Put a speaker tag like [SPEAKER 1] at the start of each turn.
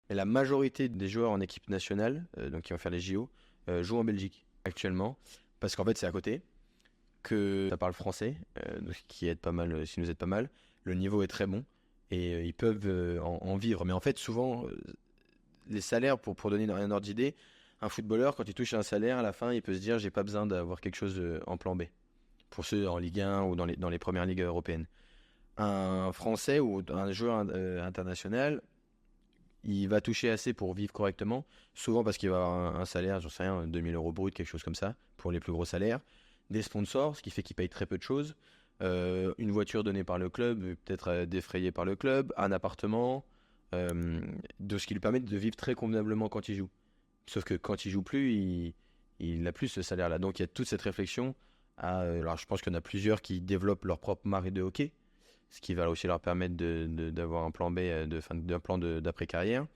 [SPEAKER 1] Et la majorité des joueurs en équipe nationale, donc qui vont faire les JO, jouent en Belgique actuellement, parce qu'en fait c'est à côté, que ça parle français, donc ce qui aide pas mal, ce qui nous aide pas mal. Le niveau est très bon et ils peuvent en vivre. Mais en fait, souvent, les salaires, pour donner un ordre d'idée, un footballeur, quand il touche un salaire, à la fin, il peut se dire, j'ai pas besoin d'avoir quelque chose en plan B. Pour ceux en Ligue 1 ou dans les premières ligues européennes. Un Français ou un joueur international, il va toucher assez pour vivre correctement, souvent parce qu'il va avoir un salaire, j'en sais rien, 2 000 € brut, quelque chose comme ça, pour les plus gros salaires, des sponsors, ce qui fait qu'il paye très peu de choses, une voiture donnée par le club, peut-être défrayée par le club, un appartement, de ce qui lui permet de vivre très convenablement quand il joue. Sauf que quand il joue plus, il n'a plus ce salaire-là. Donc il y a toute cette réflexion. Alors je pense qu'il y en a plusieurs qui développent leur propre marque de hockey, ce qui va aussi leur permettre d'avoir un plan B, d'un plan d'après-carrière.